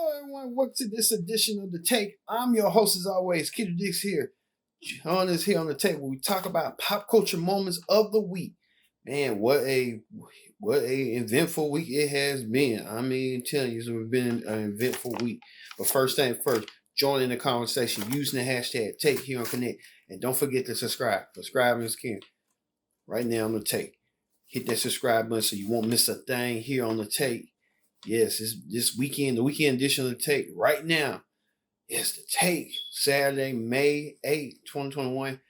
Hello, everyone. Welcome to this edition of The Take. I'm your host, as always, Kitty Dix here. Join us here on The Take, where we talk about pop culture moments of the week. Man, what a eventful week it has been. I mean, telling you, it's been an eventful week. But first thing first, join in the conversation using the hashtag Take here on Connect. And don't forget to subscribe. Subscribe is king. Right now on The Take. Hit that subscribe button so you won't miss a thing here on The Take. Yes, it's this weekend, the weekend edition of The Take right now. It's The Take, Saturday, May 8th, 2021.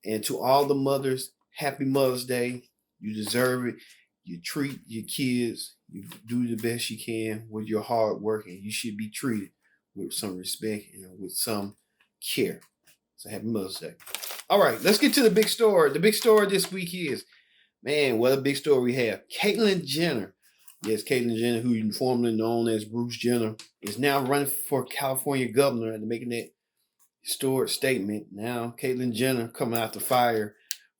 And to all the mothers, happy Mother's Day. You deserve it. You treat your kids. You do the best you can with your hard work, and you should be treated with some respect and with some care. So happy Mother's Day. All right, let's get to the big story. The big story this week is, man, what a big story we have. Caitlyn Jenner. Yes, Caitlyn Jenner, who formerly known as Bruce Jenner, is now running for California governor and making that historic statement. Now, Caitlyn Jenner coming out the fire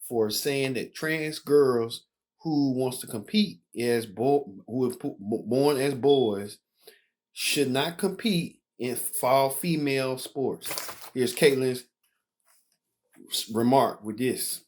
for saying that trans girls who wants to compete as who are born as boys should not compete in fall female sports. Here's Caitlyn's remark with this.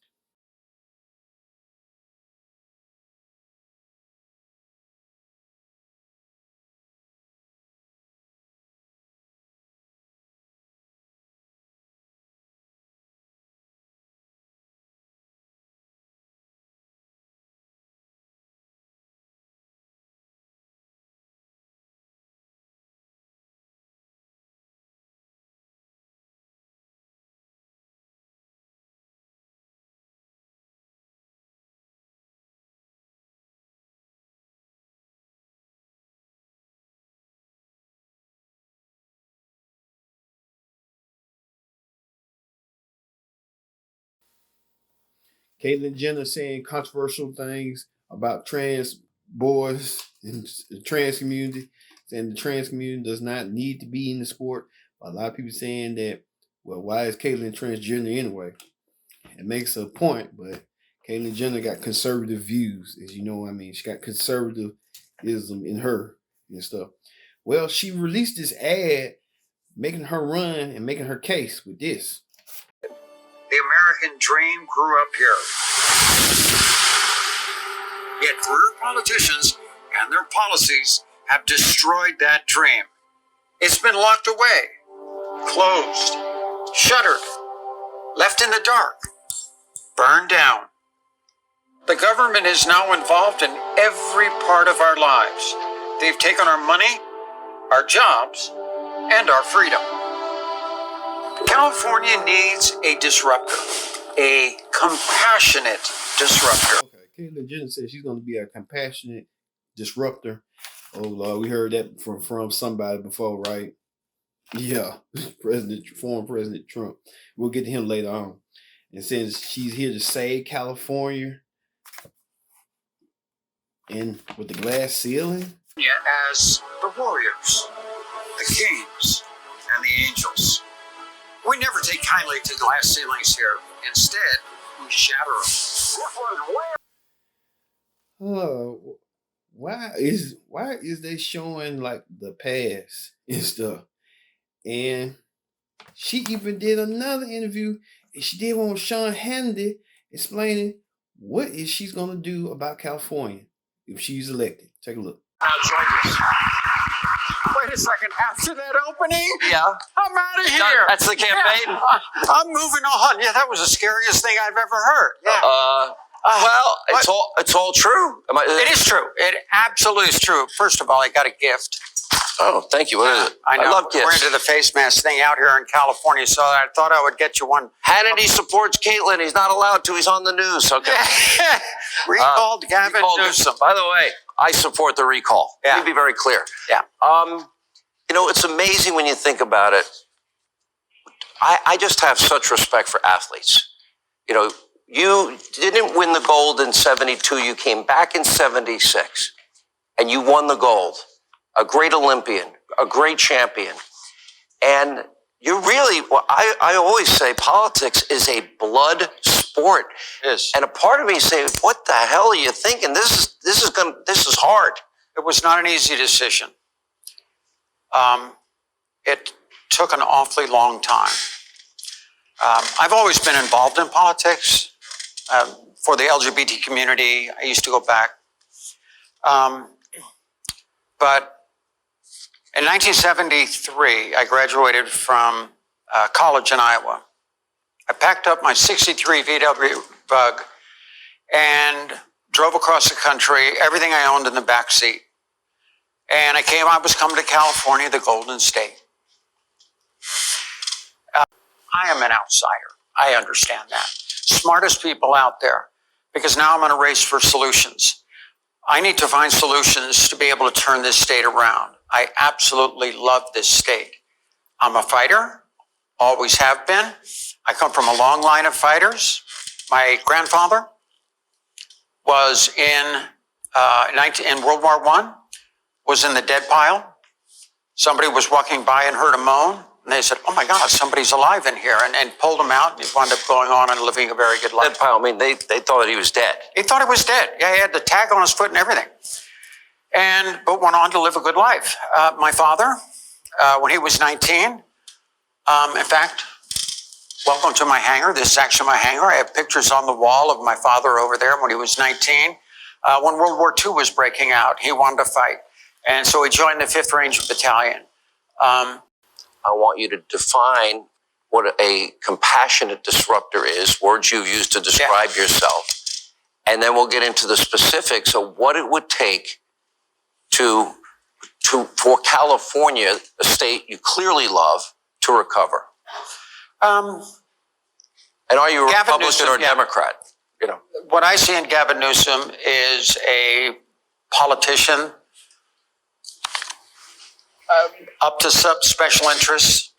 Caitlyn Jenner saying controversial things about trans boys and the trans community, saying the trans community does not need to be in the sport. A lot of people saying that, well, why is Caitlyn transgender anyway? It makes a point, but Caitlyn Jenner got conservative views, as you know what I mean. She got conservatism in her and stuff. Well, she released this ad making her run and making her case with this. The American dream grew up here. Yet career politicians and their policies have destroyed that dream. It's been locked away, closed, shuttered, left in the dark, burned down. The government is now involved in every part of our lives. They've taken our money, our jobs, and our freedom. California needs a disruptor, a compassionate disruptor. Okay, Caitlyn Jenner said she's going to be a compassionate disruptor. Oh, Lord, we heard that from somebody before, right? Yeah, former President Trump. We'll get to him later on. And since she's here to save California and with the glass ceiling. As the warriors, the kings, and the angels. We never take kindly to glass ceilings here. Instead, we shatter them. Why is they showing like the past and stuff? And she even did another interview, and she did one with Sean Hannity explaining what is she's gonna do about California if she's elected. Take a look. Now join us. Wait a second. After that opening? Yeah. I'm out of here. That's the campaign? Yeah. I'm moving on. Yeah, that was the scariest thing I've ever heard. Yeah. Well, it's all true. It is true. It absolutely is true. First of all, I got a gift. Oh, thank you. What is it? I know. love gifts. We're into the face mask thing out here in California, so I thought I would get you one. Hannity supports Caitlyn. He's not allowed to. He's on the news. Okay. Recalled Gavin Newsom. By the way, I support the recall. Yeah. Let me be very clear. Yeah. It's amazing when you think about it. I just have such respect for athletes. You didn't win the gold in 72. You came back in 76 and you won the gold. A great Olympian, a great champion. And you really, I always say politics is a blood sport. It is. And a part of me say, what the hell are you thinking? This is hard. It was not an easy decision. It took an awfully long time. I've always been involved in politics. For the LGBT community, I used to go back. But in 1973, I graduated from college in Iowa. I packed up my 63 VW Bug and drove across the country, everything I owned in the back seat. And I was coming to California, the Golden State. I am an outsider. I understand that. Smartest people out there, because now I'm on a race for solutions. I need to find solutions to be able to turn this state around. I absolutely love this state. I'm a fighter, always have been. I come from a long line of fighters. My grandfather was in World War I, was in the dead pile. Somebody was walking by and heard a moan, and they said, "Oh my God, somebody's alive in here," and pulled him out, and he wound up going on and living a very good life. Dead pile, I mean, they thought that he was dead. He thought he was dead. Yeah, he had the tag on his foot and everything. But went on to live a good life. My father, when he was 19, in fact, welcome to my hangar. This is actually my hangar. I have pictures on the wall of my father over there when he was 19. When World War II was breaking out, he wanted to fight. And so he joined the 5th Ranger Battalion. I want you to define what a compassionate disruptor is, words you've used to describe yourself. And then we'll get into the specifics of what it would take for California, a state you clearly love, to recover. And are you a Republican or Democrat? You know, what I see in Gavin Newsom is a politician up to special interests,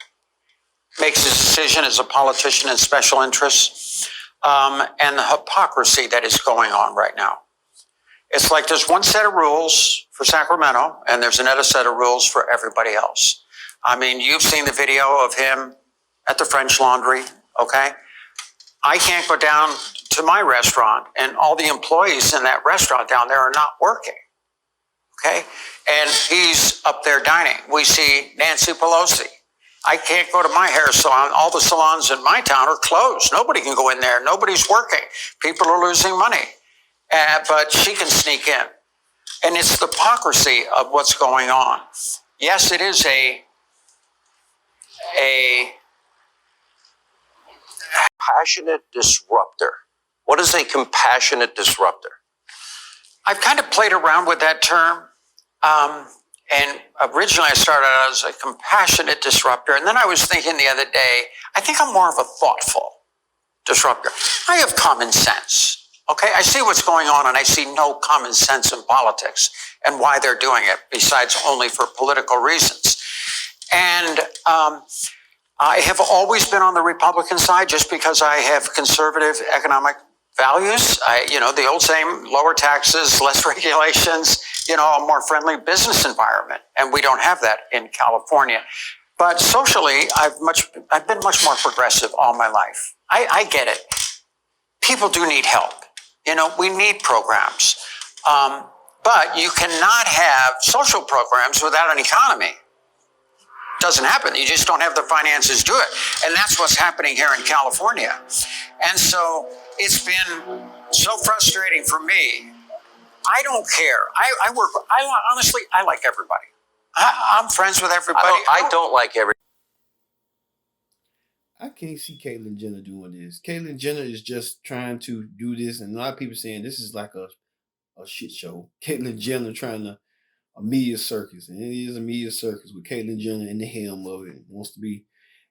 makes his decision as a politician in special interests, and the hypocrisy that is going on right now. It's like there's one set of rules for Sacramento, and there's another set of rules for everybody else. I mean, you've seen the video of him at the French Laundry, okay? I can't go down to my restaurant, and all the employees in that restaurant down there are not working, okay? And he's up there dining. We see Nancy Pelosi. I can't go to my hair salon. All the salons in my town are closed. Nobody can go in there. Nobody's working. People are losing money. But she can sneak in. And it's the hypocrisy of what's going on. Yes, it is a passionate disruptor. What is a compassionate disruptor? I've kind of played around with that term. And originally I started out as a compassionate disruptor. And then I was thinking the other day, I think I'm more of a thoughtful disruptor. I have common sense. Okay, I see what's going on, and I see no common sense in politics and why they're doing it, besides only for political reasons. And I have always been on the Republican side just because I have conservative economic values. The old saying, lower taxes, less regulations, a more friendly business environment. And we don't have that in California. But socially, I've been much more progressive all my life. I get it. People do need help. We need programs. But you cannot have social programs without an economy. Doesn't happen. You just don't have the finances to do it. And that's what's happening here in California. And so it's been so frustrating for me. I don't care. Honestly, I like everybody. I'm friends with everybody. I don't like everybody. I can't see Caitlyn Jenner doing this. Caitlyn Jenner is just trying to do this, and a lot of people saying this is like a shit show. Caitlyn Jenner trying to a media circus, and it is a media circus with Caitlyn Jenner in the helm of it. Wants to be,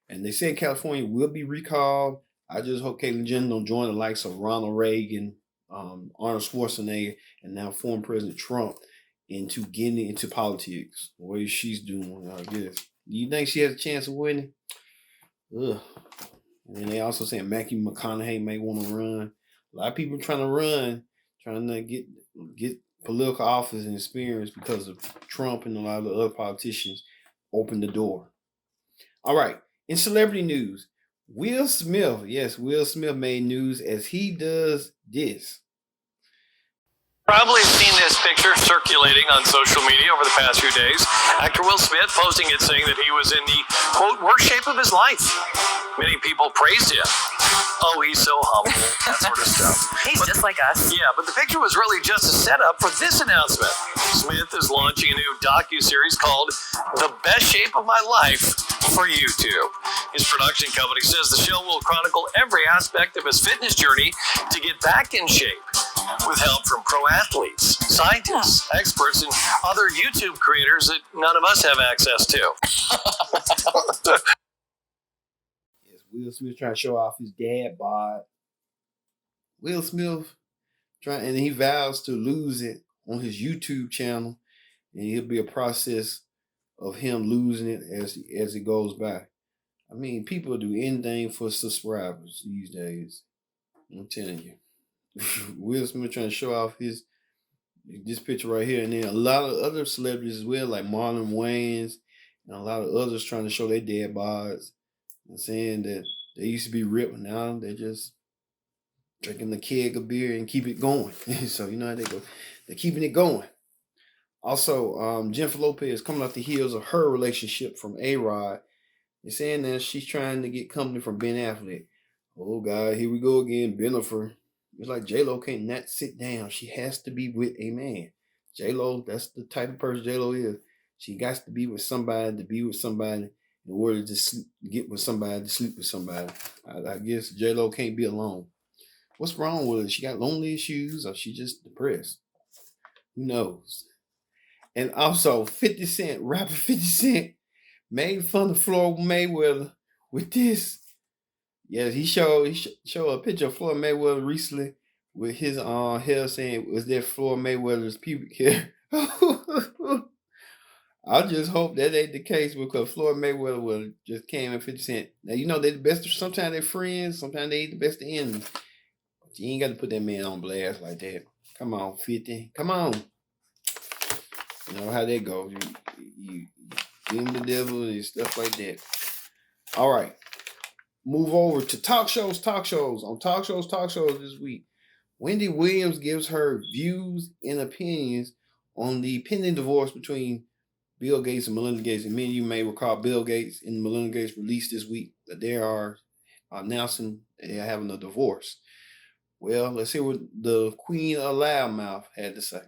and they say California will be recalled. I just hope Caitlyn Jenner don't join the likes of Ronald Reagan, Arnold Schwarzenegger, and now former President Trump into getting into politics. The way she's doing, I guess. Do you think she has a chance of winning? Ugh. And they also saying Matthew McConaughey may want to run. A lot of people trying to run, trying to get political office and experience because of Trump, and a lot of the other politicians opened the door. All right. In celebrity news, Will Smith. Yes, Will Smith made news as he does this. Probably seen this picture circulate circulating on social media over the past few days. Actor Will Smith posting it saying that he was in the, quote, worst shape of his life. Many people praised him. Oh, he's so humble, that sort of stuff. He's just like us. Yeah, but the picture was really just a setup for this announcement. Smith is launching a new docuseries called The Best Shape of My Life for YouTube. His production company says the show will chronicle every aspect of his fitness journey to get back in shape, with help from pro athletes, scientists, experts, and other YouTube creators that none of us have access to. Yes, Will Smith trying to show off his dad bod. Will Smith and he vows to lose it on his YouTube channel, and it'll be a process of him losing it as it goes by. I mean, people do anything for subscribers these days. I'm telling you. Will Smith trying to show off this picture right here, and then a lot of other celebrities as well, like Marlon Wayans and a lot of others trying to show their dad bods and saying that they used to be ripped, now they're just drinking the keg of beer and keep it going. So you know how they go. They're keeping it going. Also, Jennifer Lopez coming off the heels of her relationship from A-Rod. They're saying that she's trying to get company from Ben Affleck. Oh God, here we go again, Bennifer. It's like J-Lo can't not sit down. She has to be with a man. J-Lo, that's the type of person J-Lo is. She got to be with somebody in order to get with somebody, to sleep with somebody. I guess J-Lo can't be alone. What's wrong with her? She got lonely issues, or she just depressed? Who knows? And also, 50 Cent, rapper 50 Cent, made fun of Floyd Mayweather with this. Yes, he showed a picture of Floyd Mayweather recently with his hair, saying, was that Floyd Mayweather's pubic hair? I just hope that ain't the case, because Floyd Mayweather just came at 50 Cent. Now, you know, they the best. Sometimes they're friends. Sometimes they ain't the best of enemies. But you ain't got to put that man on blast like that. Come on, 50. Come on. You know how that goes. You give him the devil and stuff like that. All right. Move over to talk shows. On talk shows this week, Wendy Williams gives her views and opinions on the pending divorce between Bill Gates and Melinda Gates. And many of you may recall Bill Gates and Melinda Gates released this week that they are announcing they are having a divorce. Well, let's hear what the Queen of Loudmouth had to say.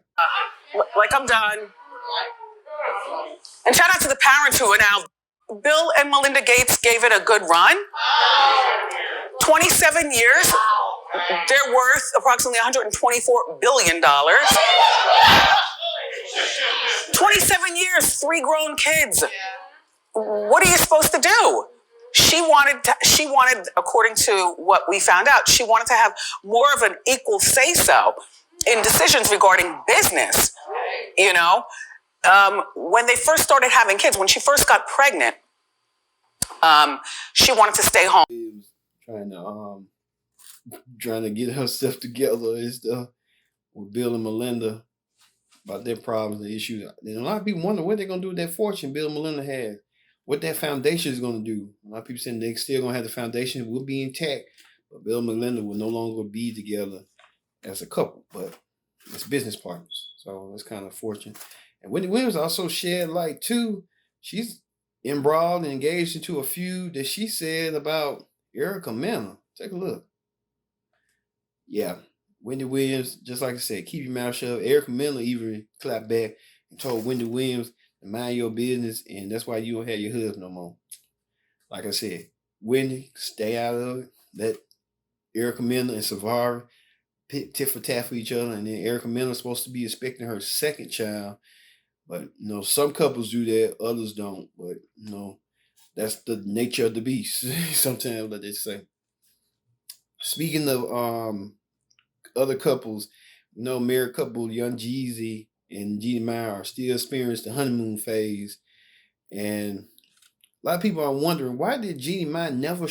Like, I'm done. And shout out to the parents who are now. Bill and Melinda Gates gave it a good run. 27 years. They're worth approximately $124 billion. 27 years, 3 grown kids. What are you supposed to do? She wanted, according to what we found out, she wanted to have more of an equal say-so in decisions regarding business. You know, when they first started having kids, when she first got pregnant, she wanted to stay home. Trying to get herself together and stuff with Bill and Melinda about their problems and issues. And a lot of people wonder what they're going to do with that fortune Bill and Melinda had. What that foundation is going to do. A lot of people saying they're still going to have the foundation, will be intact, but Bill and Melinda will no longer be together as a couple, but as business partners. So that's kind of fortunate. And Wendy Williams also shed light too. She's embroiled and engaged into a feud that she said about Erica Mena. Take a look. Yeah, Wendy Williams, just like I said, keep your mouth shut. Erica Mena even clapped back and told Wendy Williams to mind your business, and that's why you don't have your husband no more. Like I said, Wendy, stay out of it. Let Erica Mena and Savara tit for tat for each other, and then Erica Mena is supposed to be expecting her second child. But, you know, some couples do that, others don't. But, you know, that's the nature of the beast. Sometimes, like they say. Speaking of other couples, you know, married couple Young Jeezy and Jeannie Mai are still experiencing the honeymoon phase. And a lot of people are wondering, why did Jeannie Mai never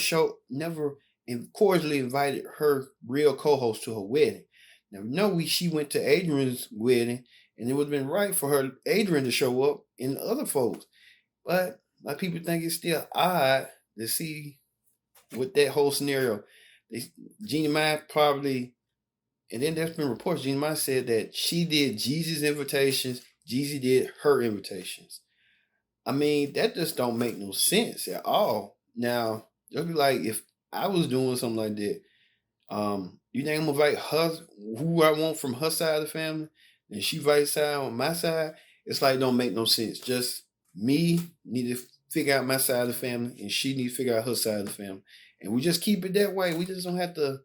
cordially invited her real co-host to her wedding? Now, we know she went to Adrian's wedding, and it would have been right for Adrian to show up and other folks. But a lot of people think it's still odd to see with that whole scenario. Jeannie Mai probably, and then there's been reports, Jeannie Mai said that she did Jeezy's invitations Jeezy did her invitations. I mean, that just don't make no sense at all. Now, it'll be like if I was doing something like that, you think I'm gonna invite her who I want from her side of the family, and she vice side on my side? It's like don't make no sense. Just me need to figure out my side of the family, and she need to figure out her side of the family, and we just keep it that way. We just don't have to,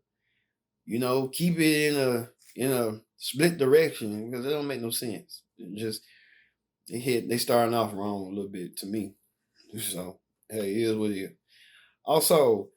keep it in a split direction because it don't make no sense. It just they starting off wrong a little bit to me. So hey, it is what it is. Also,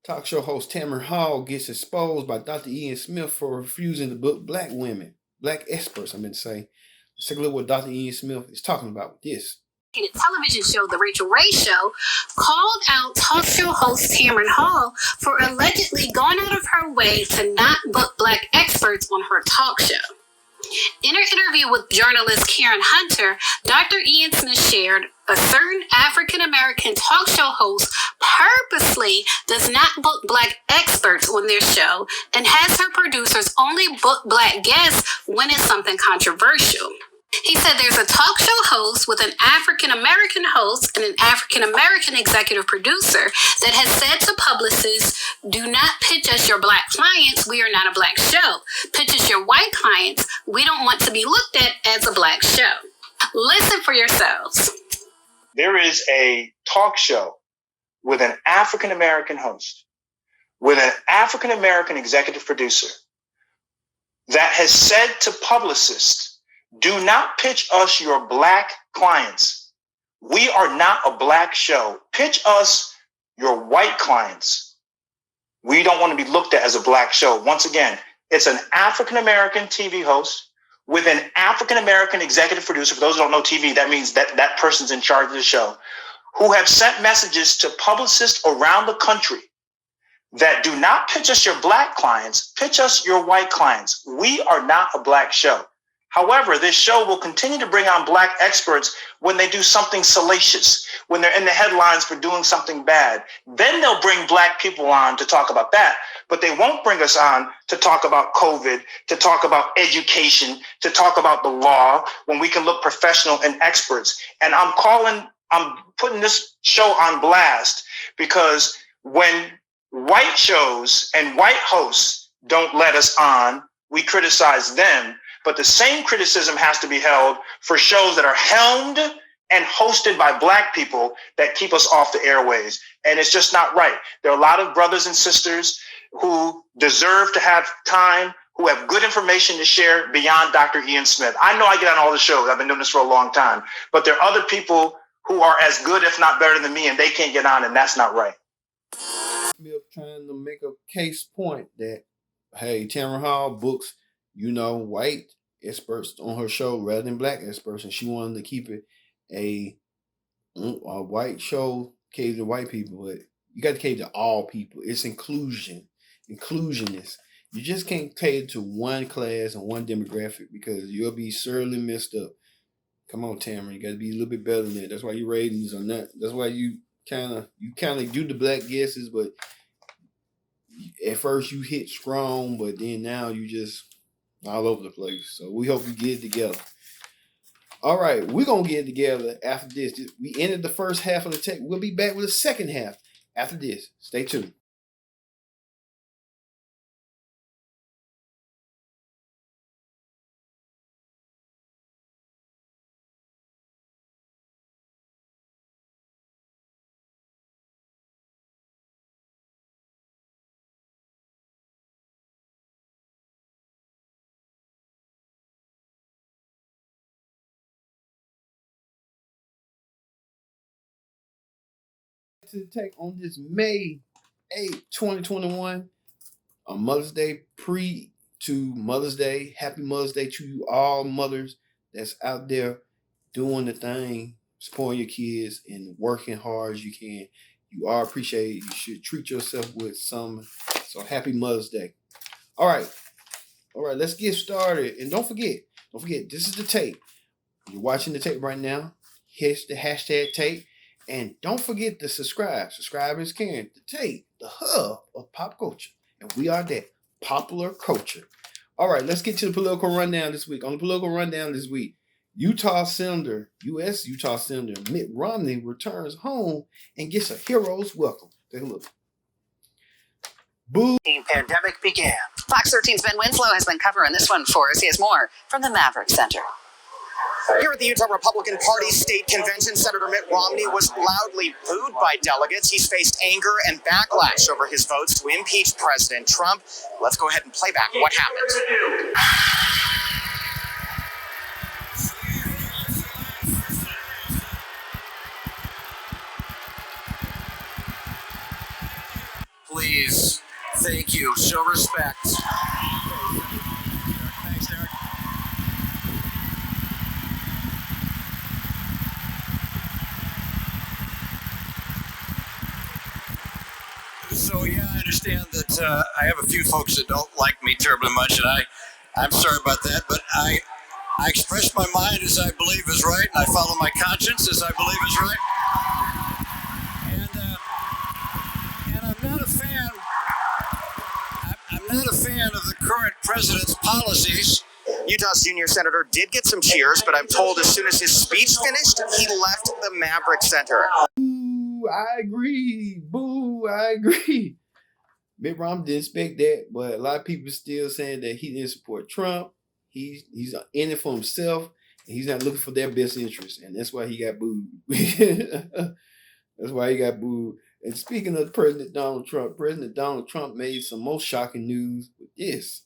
talk show host Tamron Hall gets exposed by Dr. Ian Smith for refusing to book black women, black experts, I meant to say. Let's take a look at what Dr. Ian Smith is talking about with this. Television show, The Rachel Ray Show, called out talk show host Tamron Hall for allegedly going out of her way to not book black experts on her talk show. In her interview with journalist Karen Hunter, Dr. Ian Smith shared a certain African-American talk show host purposely does not book black experts on their show and has her producers only book black guests when it's something controversial. He said there's a talk show host with an African-American host and an African-American executive producer that has said to publicists, do not pitch us your black clients, we are not a black show. Pitch us your white clients, we don't want to be looked at as a black show. Listen for yourselves. There is a talk show with an African-American host, with an African-American executive producer that has said to publicists, do not pitch us your black clients. We are not a black show. Pitch us your white clients. We don't want to be looked at as a black show. Once again, it's an African-American TV host with an African-American executive producer. For those who don't know TV, that means that person's in charge of the show, who have sent messages to publicists around the country that do not pitch us your black clients, pitch us your white clients. We are not a black show. However, this show will continue to bring on black experts when they do something salacious, when they're in the headlines for doing something bad. Then they'll bring black people on to talk about that. But they won't bring us on to talk about COVID, to talk about education, to talk about the law, when we can look professional and experts. And I'm putting this show on blast because when white shows and white hosts don't let us on, we criticize them. But the same criticism has to be held for shows that are helmed and hosted by black people that keep us off the airways. And it's just not right. There are a lot of brothers and sisters who deserve to have time, who have good information to share beyond Dr. Ian Smith. I know I get on all the shows. I've been doing this for a long time. But there are other people who are as good, if not better than me, and they can't get on, and that's not right. Smith trying to make a case point that, hey, Tamron Hall books white experts on her show rather than black experts, and she wanted to keep it a white show catered to white people, but you got to cater to all people. It's inclusionist. You just can't cater to one class and one demographic because you'll be sorely messed up. Come on, Tamron, you got to be a little bit better than that. That's why your ratings are not. That's why you kind of do the black guesses, but at first you hit strong, but then now you just all over the place. So we hope you get it together. All right, we're going to get it together after this. We ended the first half of the take. We'll be back with the second half after this. Stay tuned. To take on this May 8, 2021, on Mother's Day, to Mother's Day. Happy Mother's Day to you all mothers that's out there doing the thing, supporting your kids and working hard as you can. You are appreciated. You should treat yourself with some. So happy Mother's Day. All right, let's get started. And don't forget, this is the tape. You're watching the tape right now. Hit the hashtag tape. And don't forget to subscribe. Subscribe is caring. The tape, the hub of pop culture. And we are that popular culture. All right, let's get to the political rundown this week. On the political rundown this week, U.S. Utah Senator Mitt Romney returns home and gets a hero's welcome. Take a look. Boo. The pandemic began. Fox 13's Ben Winslow has been covering this one for us. He has more from the Maverick Center. Here at the Utah Republican Party State Convention, Senator Mitt Romney was loudly booed by delegates. He's faced anger and backlash over his votes to impeach President Trump. Let's go ahead and play back what happened. Please, thank you, show respect. Thanks, Derek. So yeah, I understand that I have a few folks that don't like me terribly much, and I'm sorry about that, but I express my mind as I believe is right, and I follow my conscience as I believe is right. And I'm not a fan. I'm not a fan of the current president's policies. Utah's junior senator did get some cheers, but I'm told as soon as his speech finished, he left the Maverick Center. Boo, I agree. Boo, I agree. Mitt Romney didn't expect that, but a lot of people still saying that he didn't support Trump. He's in it for himself, and he's not looking for their best interest, and that's why he got booed. That's why he got booed. And speaking of President Donald Trump made some most shocking news with this.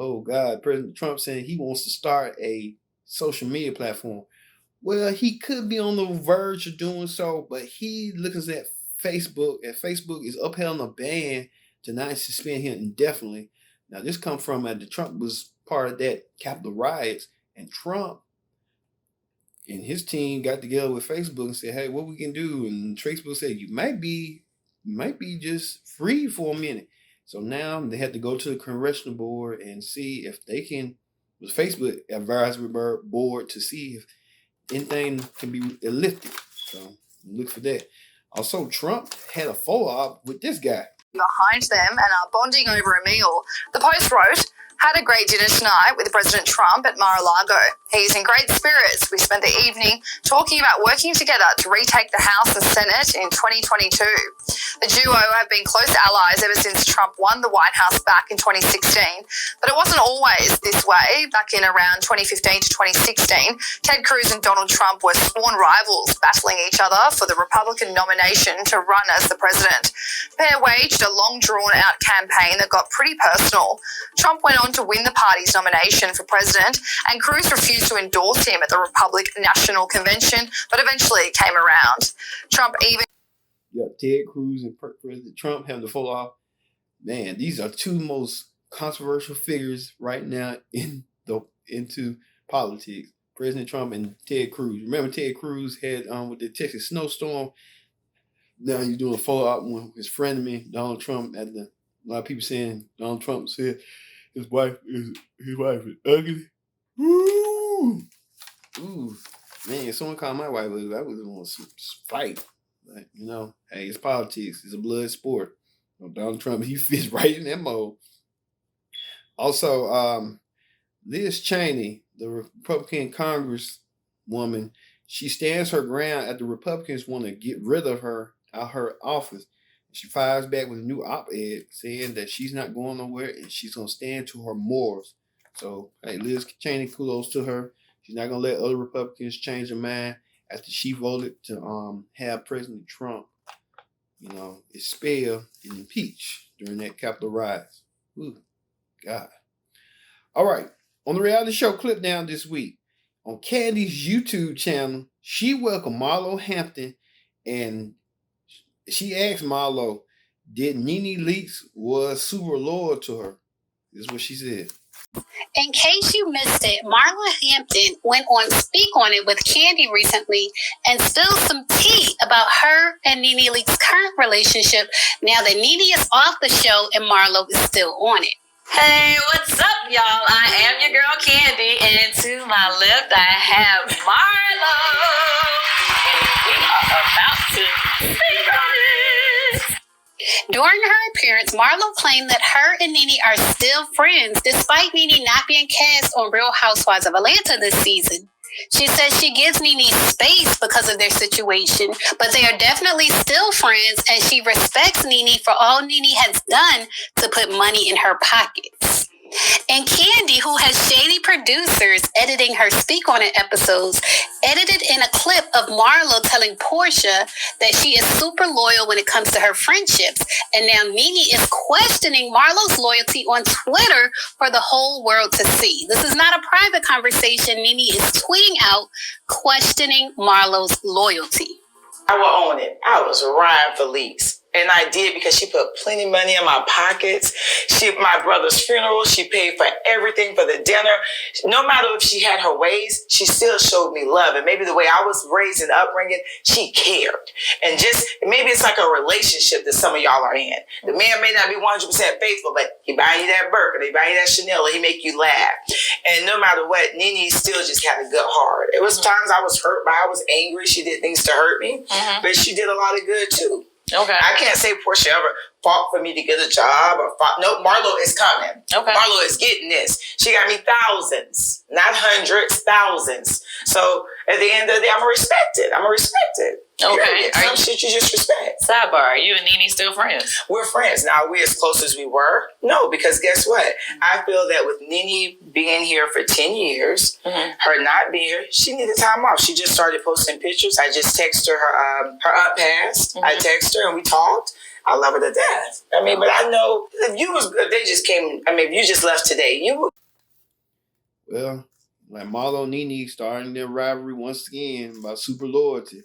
Oh God, President Trump saying he wants to start a social media platform. Well, he could be on the verge of doing so, but he looks at Facebook, and Facebook is upheld a ban to not suspend him indefinitely. Now, this comes from after Trump was part of that Capitol riots, and Trump and his team got together with Facebook and said, "Hey, what we can do?" And Facebook said, "You might be just free for a minute." So now they had to go to the congressional board and see if they can, with Facebook advisory board, to see if anything can be lifted. So look for that. Also, Trump had a follow-up with this guy. Behind them and are bonding over a meal. The Post wrote, "Had a great dinner tonight with President Trump at Mar-a-Lago. He's in great spirits. We spent the evening talking about working together to retake the House and Senate in 2022. The duo have been close allies ever since Trump won the White House back in 2016. But it wasn't always this way. Back in around 2015 to 2016, Ted Cruz and Donald Trump were sworn rivals, battling each other for the Republican nomination to run as the president. The pair waged a long, drawn-out campaign that got pretty personal. Trump went on to win the party's nomination for president, and Cruz refused to endorse him at the Republican National Convention, but eventually came around. Trump even..." Yeah, Ted Cruz and President Trump having to fall off. Man, these are two most controversial figures right now into politics. President Trump and Ted Cruz. Remember Ted Cruz had with the Texas snowstorm. Now he's doing a follow-up with his friend of me, Donald Trump. A lot of people saying Donald Trump said his wife is ugly. Ooh, man! If someone called my wife ugly, I would want to fight. But hey, it's politics. It's a blood sport. Donald Trump, he fits right in that mold. Also, Liz Cheney, the Republican Congresswoman, she stands her ground at the Republicans want to get rid of her out of her office. She fires back with a new op-ed saying that she's not going nowhere and she's going to stand to her morals. So, hey, Liz Cheney, kudos to her. She's not going to let other Republicans change their mind after she voted to have President Trump, expel and impeach during that Capitol riots. Ooh, God. All right. On the reality show Clip Down this week, on Candy's YouTube channel, she welcomed Marlo Hampton, and she asked Marlo, did Nene Leakes was super loyal to her? This is what she said. In case you missed it, Marla Hampton went on Speak On It with Candy recently and spilled some tea about her and Nene Leakes' current relationship now that Nene is off the show and Marlo is still on it. Hey, what's up, y'all? I am your girl Candy, and to my left I have Marlo, and we are about to speak on it. During her appearance, Marlo claimed that her and Nene are still friends despite Nene not being cast on Real Housewives of Atlanta this season. She says she gives Nene space because of their situation, but they are definitely still friends, and she respects Nene for all Nene has done to put money in her pockets. And Candy, who has shady producers editing her Speak On It episodes, edited in a clip of Marlo telling Portia that she is super loyal when it comes to her friendships. And now Nene is questioning Marlo's loyalty on Twitter for the whole world to see. This is not a private conversation. Nene is tweeting out questioning Marlo's loyalty. I will own it. I was riding for Leakes. And I did because she put plenty of money in my pockets. My brother's funeral, she paid for everything, for the dinner. No matter if she had her ways, she still showed me love. And maybe the way I was raised and upbringing, she cared. And just, maybe it's like a relationship that some of y'all are in. The man may not be 100% faithful, but he buy you that Birkin, he buy you that Chanel, and he make you laugh. And no matter what, Nene still just had a good heart. It was times I was hurt by her, I was angry, she did things to hurt me, but she did a lot of good too. Okay. I can't say Portia ever fought for me to get a job or fought. No, Marlo is coming. Okay. Marlo is getting this. She got me thousands, not hundreds, thousands. So at the end of the day, I'm going to respect it. Okay. Some shit you just respect. Sidebar, are you and Nene still friends? We're friends. Now, are we as close as we were? No, because guess what? I feel that with Nene being here for 10 years, her not being here, she needed time off. She just started posting pictures. I just texted her, her aunt passed. I texted her and we talked. I love her to death. I mean, but I know if they just came, I mean, if you just left today, you would. Well, like Marlo and Nene starting their rivalry once again about super loyalty.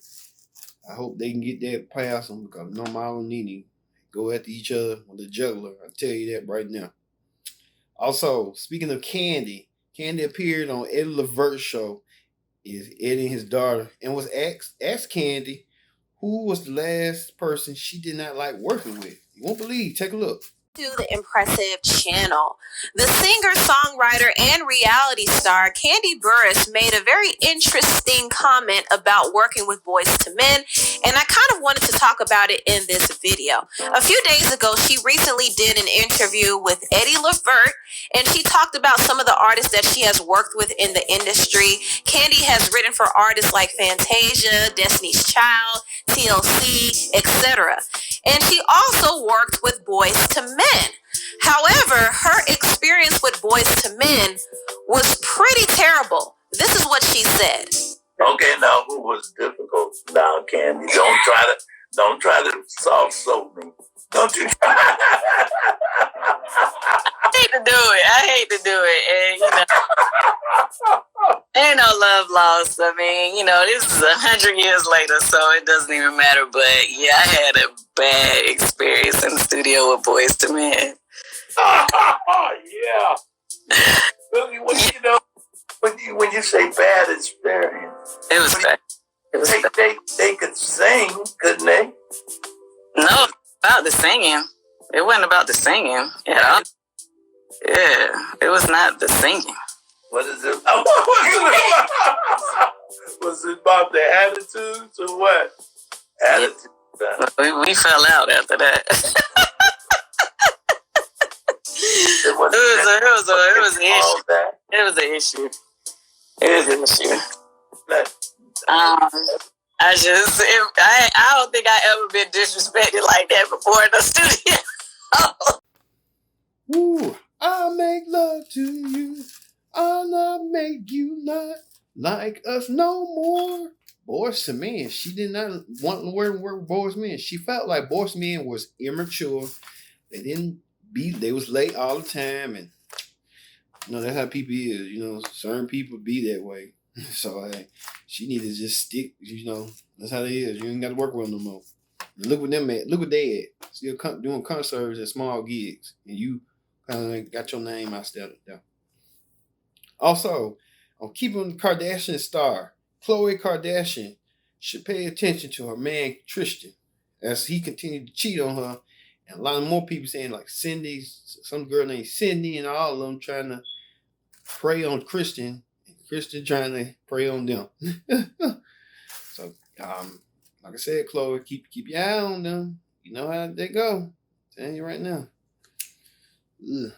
I hope they can get that past them because no Marlo and Nene go after each other with a juggler. I tell you that right now. Also, speaking of Candy, Candy appeared on Eddie Levert's show, is Eddie and his daughter, and was asked Candy who was the last person she did not like working with. You won't believe. Take a look. To the impressive channel. The singer, songwriter, and reality star Candy Burris made a very interesting comment about working with Boys to Men, and I kind of wanted to talk about it in this video. A few days ago, she recently did an interview with Eddie Levert, and she talked about some of the artists that she has worked with in the industry. Candy has written for artists like Fantasia, Destiny's Child, TLC, etc. And she also worked with Boys to Men. However, her experience with Boys to Men was pretty terrible. This is what she said. Okay, now who was difficult? Now, Candy, don't try to soft soap me. Don't you? I hate to do it. And ain't no love lost. I mean, this is 100 years later, so it doesn't even matter. But yeah, I had a bad experience in the studio with Boys to Men. Yeah. When you say bad experience, it was bad. They could sing, couldn't they? No, about the singing. It wasn't about the singing. Yeah, it was not the singing. What is it? Was it about the attitudes or what? Attitude. We fell out after that. It was an issue. I don't think I ever been disrespected like that before in the studio. Ooh, I'll make love to you. I'll not make you not like us no more. Boys to Men. She did not want to work with Boys to Men. She felt like Boys to Men was immature. They was late all the time, and that's how people is. Certain people be that way. So she need to just stick. That's how it is. You ain't got to work with them no more. And look what them at. Look what they at. Still doing concerts and small gigs, and you kind of got your name out there. Also, on keeping the Kardashian star, Khloe Kardashian should pay attention to her man Tristan as he continued to cheat on her. And a lot of more people saying like Cindy, some girl named Cindy, and all of them trying to prey on Christian. And Christian trying to prey on them. So, like I said, Khloe, keep your eye on them. You know how they go. I'm telling you right now. Ugh.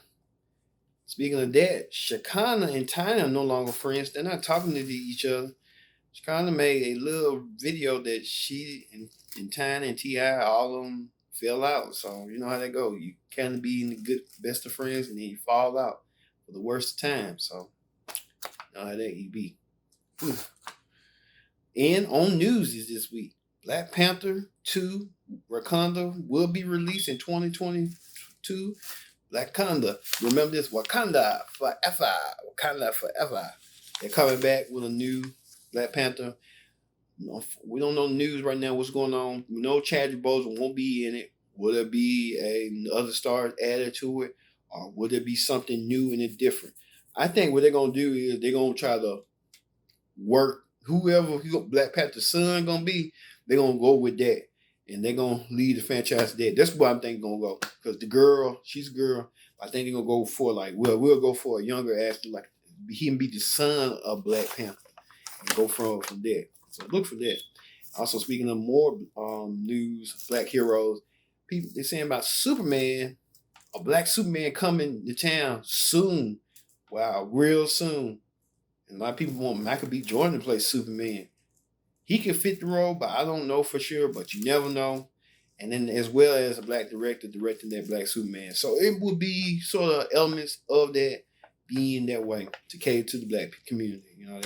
Speaking of that, Shekinah and Tyna are no longer friends. They're not talking to each other. Shekinah made a little video that she and Tyna and T.I., all of them fell out. So you know how that go. You kind of be in the good best of friends and then you fall out for the worst of times. So you know how that you be. And on NEWSIES this week, Black Panther 2 Wakanda will be released in 2022. Wakanda. Remember this? Wakanda forever. Wakanda forever. They're coming back with a new Black Panther. We don't know the news right now. What's going on? We know Chadwick Boseman won't be in it. Will there be other stars added to it? Or will there be something new and different? I think what they're going to do is they're going to try to work whoever Black Panther's son going to be. They're going to go with that. And they're going to lead the franchise there. That's what I'm thinking going to go. Because the girl, she's a girl. I think they're going to go for we'll go for a younger actor. Like he can be the son of Black Panther. And go from there. So look for that. Also, speaking of more news, black heroes, people they're saying about Superman, a black Superman coming to town soon. Wow, real soon. And a lot of people want Michael B. Jordan to play Superman. He can fit the role, but I don't know for sure, but you never know. And then as well as a black director directing that black Superman. So it would be sort of elements of that being that way to cater to the black community. You know,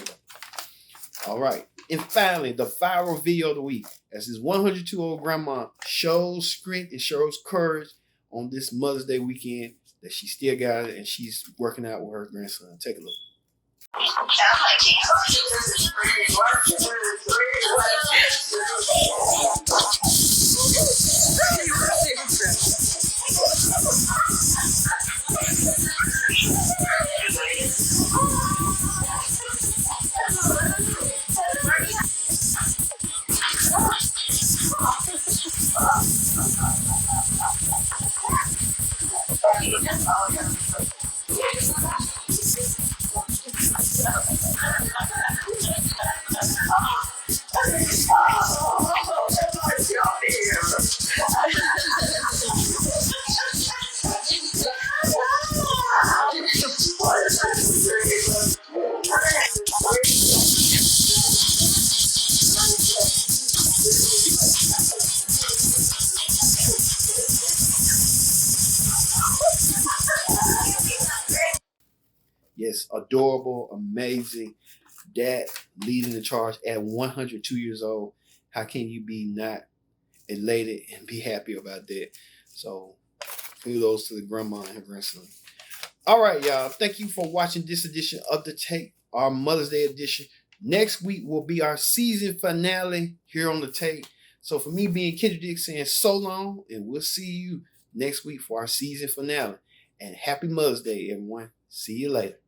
all right. And finally, the viral video of the week. As this 102-year-old grandma shows strength and shows courage on this Mother's Day weekend that she still got it and she's working out with her grandson. Take a look. Yes, adorable, amazing. Dad leading the charge at 102 years old. How can you be not elated and be happy about that? So kudos to the grandma and her grandson. All right, y'all. Thank you for watching this edition of The Take, our Mother's Day edition. Next week will be our season finale here on The Take. So for me being Kendrick Dick saying so long, and we'll see you next week for our season finale. And happy Mother's Day, everyone. See you later.